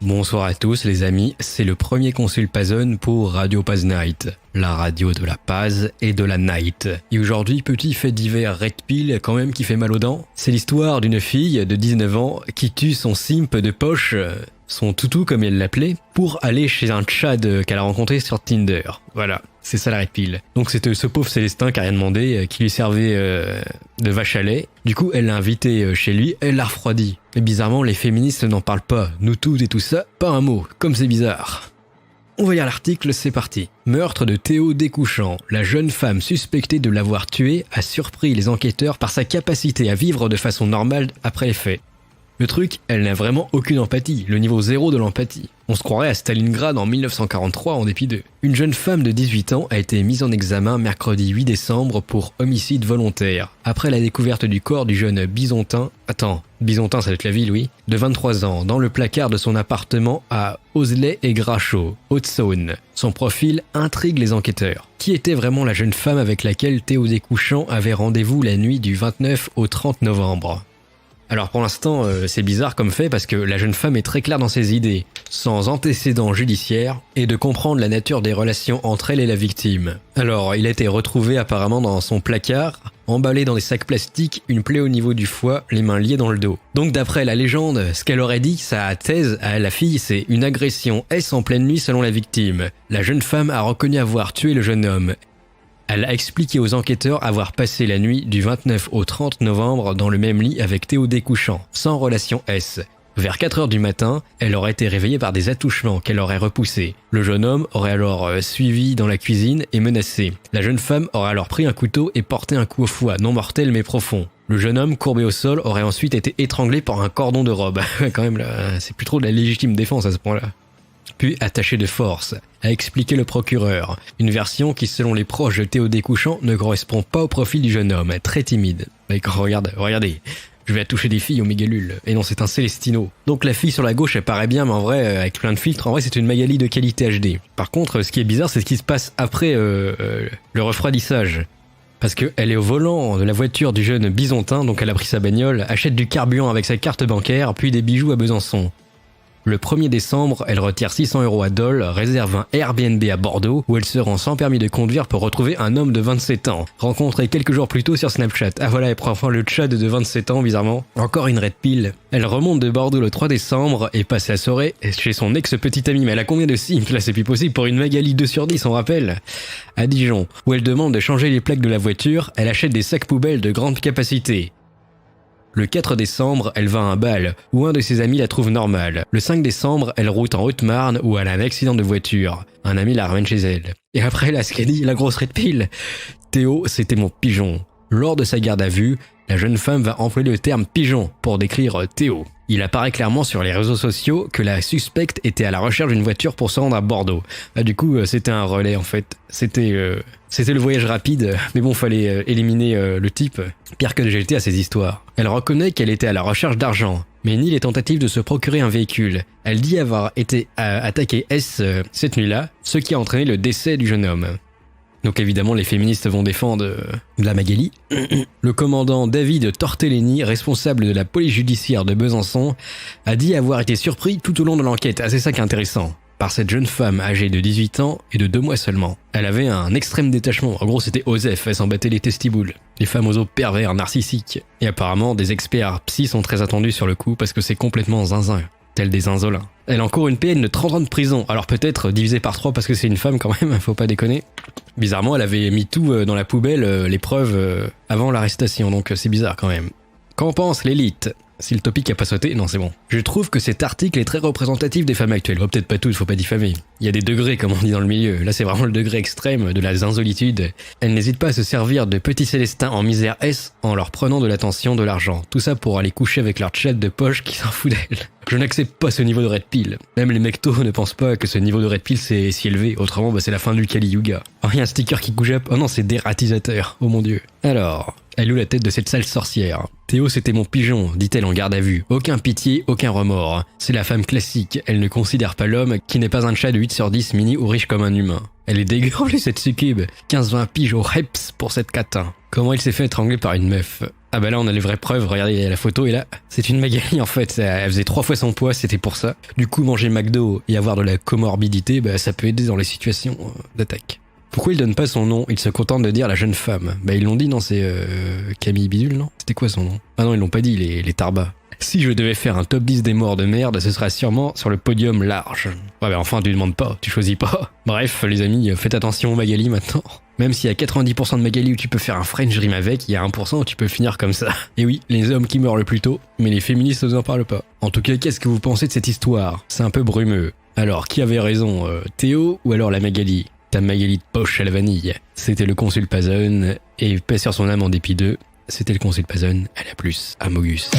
Bonsoir à tous les amis, c'est le premier Consul Pazone pour Radio Paz Night, la radio de la Paz et de la Night. Et aujourd'hui, petit fait divers Red Pill quand même qui fait mal aux dents, c'est l'histoire d'une fille de 19 ans qui tue son simp de poche, son toutou comme elle l'appelait, pour aller chez un Tchad qu'elle a rencontré sur Tinder. Voilà, c'est ça la Red Pill. Donc c'était ce pauvre Célestin qui a rien demandé, qui lui servait de vache à lait. Du coup, elle l'a invité chez lui, elle l'a refroidi. Et bizarrement, les féministes n'en parlent pas. Nous toutes et tout ça, pas un mot, comme c'est bizarre. On va lire l'article, c'est parti. Meurtre de Théo Découchant. La jeune femme suspectée de l'avoir tué a surpris les enquêteurs par sa capacité à vivre de façon normale après les faits. Le truc, elle n'a vraiment aucune empathie, le niveau zéro de l'empathie. On se croirait à Stalingrad en 1943 en dépit d'eux. Une jeune femme de 18 ans a été mise en examen mercredi 8 décembre pour homicide volontaire, après la découverte du corps du jeune Bisontin, Bisontin ça doit être la ville oui, de 23 ans, dans le placard de son appartement à Ozley et Grachot, Haute-Saône. Son profil intrigue les enquêteurs. Qui était vraiment la jeune femme avec laquelle Théo Découchant avait rendez-vous la nuit du 29 au 30 novembre ? Alors pour l'instant, c'est bizarre comme fait parce que la jeune femme est très claire dans ses idées, sans antécédent judiciaire, et de comprendre la nature des relations entre elle et la victime. Alors, il a été retrouvé apparemment dans son placard, emballé dans des sacs plastiques, une plaie au niveau du foie, les mains liées dans le dos. Donc d'après la légende, ce qu'elle aurait dit, sa thèse à la fille, c'est une agression S en pleine nuit selon la victime. La jeune femme a reconnu avoir tué le jeune homme. Elle a expliqué aux enquêteurs avoir passé la nuit du 29 au 30 novembre dans le même lit avec Théo Découchant, sans relation S. Vers 4h du matin, elle aurait été réveillée par des attouchements qu'elle aurait repoussés. Le jeune homme aurait alors suivi dans la cuisine et menacé. La jeune femme aurait alors pris un couteau et porté un coup au foie, non mortel mais profond. Le jeune homme, courbé au sol, aurait ensuite été étranglé par un cordon de robe. Quand même, là, c'est plus trop de la légitime défense à ce point-là. Puis attaché de force, a expliqué le procureur. Une version qui, selon les proches de Théo Découchant, ne correspond pas au profil du jeune homme, très timide. Mais regardez, je vais toucher des filles au mégalule. Et non, c'est un Célestino. Donc la fille sur la gauche, elle paraît bien, mais en vrai, avec plein de filtres, en vrai, c'est une Magali de qualité HD. Par contre, ce qui est bizarre, c'est ce qui se passe après le refroidissage. Parce qu'elle est au volant de la voiture du jeune Bisontin, donc elle a pris sa bagnole, achète du carburant avec sa carte bancaire, puis des bijoux à Besançon. Le 1er décembre, elle retire 600 € à Dole, réserve un Airbnb à Bordeaux où elle se rend sans permis de conduire pour retrouver un homme de 27 ans, rencontré quelques jours plus tôt sur Snapchat. Ah voilà, elle prend enfin le Tchad de 27 ans, bizarrement. Encore une Red Pill. Elle remonte de Bordeaux le 3 décembre et passe la soirée chez son ex-petite amie. Mais elle a combien de simps? Là, c'est plus possible pour une Magali 2 sur 10, on rappelle. À Dijon, où elle demande de changer les plaques de la voiture, elle achète des sacs poubelles de grande capacité. Le 4 décembre, elle va à un bal, où un de ses amis la trouve normale. Le 5 décembre, elle route en Haute-Marne, où elle a un accident de voiture. Un ami la ramène chez elle. Et après, là, ce qu'elle dit, la grosse Red Pill. Théo, c'était mon pigeon. Lors de sa garde à vue, la jeune femme va employer le terme pigeon pour décrire Théo. Il apparaît clairement sur les réseaux sociaux que la suspecte était à la recherche d'une voiture pour se rendre à Bordeaux. Ah, du coup, c'était un relais en fait. C'était le voyage rapide, mais bon, fallait éliminer le type. Pire que de jeter à ces histoires. Elle reconnaît qu'elle était à la recherche d'argent, mais nie les tentatives de se procurer un véhicule. Elle dit avoir été attaquée S cette nuit-là, ce qui a entraîné le décès du jeune homme. Donc évidemment, les féministes vont défendre la Magali. Le commandant David Tortellini, responsable de la police judiciaire de Besançon, a dit avoir été surpris tout au long de l'enquête. Ah, c'est ça qui est intéressant. Par cette jeune femme âgée de 18 ans et de 2 mois seulement. Elle avait un extrême détachement. En gros, c'était Osef, elle s'en battait les testiboules. Les femmes aux os pervers, narcissiques. Et apparemment, des experts psy sont très attendus sur le coup parce que c'est complètement zinzin. Tel des zinzolins. Elle encourt une peine de 30 ans de prison. Alors peut-être divisé par 3 parce que c'est une femme quand même, faut pas déconner. Bizarrement, elle avait mis tout dans la poubelle, les preuves, avant l'arrestation, donc c'est bizarre quand même. Qu'en pense l'élite ? Si le topic a pas sauté, non c'est bon. Je trouve que cet article est très représentatif des femmes actuelles. Oh, peut-être pas toutes, faut pas diffamer. Il y a des degrés comme on dit dans le milieu. Là c'est vraiment le degré extrême de la zinzolitude. Elle n'hésite pas à se servir de petits Célestins en misère S en leur prenant de l'attention, de l'argent. Tout ça pour aller coucher avec leur chat de poche qui s'en fout d'elle. Je n'accepte pas ce niveau de Red Pill. Même les mectos ne pensent pas que ce niveau de Red Pill c'est si élevé. Autrement, c'est la fin du Kali Yuga. Oh, il y a un sticker qui couche up. Oh non, c'est dératisateur. Oh mon dieu. Alors, Elle eut la tête de cette sale sorcière. Théo, c'était mon pigeon, dit-elle en garde à vue. Aucun pitié, aucun remords. C'est la femme classique, elle ne considère pas l'homme qui n'est pas un chat de 8 sur 10 mini ou riche comme un humain. Elle est dégueulasse cette succube. 15-20 piges au reps pour cette catin. Comment il s'est fait étrangler par une meuf? Ah bah là on a les vraies preuves, regardez la photo et là, c'est une Magali en fait, elle faisait 3 fois son poids, c'était pour ça. Du coup manger McDo et avoir de la comorbidité, bah ça peut aider dans les situations d'attaque. Pourquoi il donne pas son nom? Il se contente de dire la jeune femme. Bah ils l'ont dit, non, c'est Camille Bidule, non? C'était quoi son nom? Ah non, ils l'ont pas dit, les Tarbas. Si je devais faire un top 10 des morts de merde, ce sera sûrement sur le podium large. Ouais bah enfin tu demandes pas, tu choisis pas. Bref les amis, faites attention aux Magali maintenant. Même s'il y a 90% de Magali où tu peux faire un French dream avec, il y a 1% où tu peux finir comme ça. Et oui, les hommes qui meurent le plus tôt, mais les féministes n'en parlent pas. En tout cas, qu'est-ce que vous pensez de cette histoire? C'est un peu brumeux. Alors, qui avait raison, Théo ou alors la Magali? Ta Magali de poche à la vanille. C'était le consul Pazone, et paix sur son âme en dépit d'eux, c'était le consul Pazone, à la plus, à Mogus.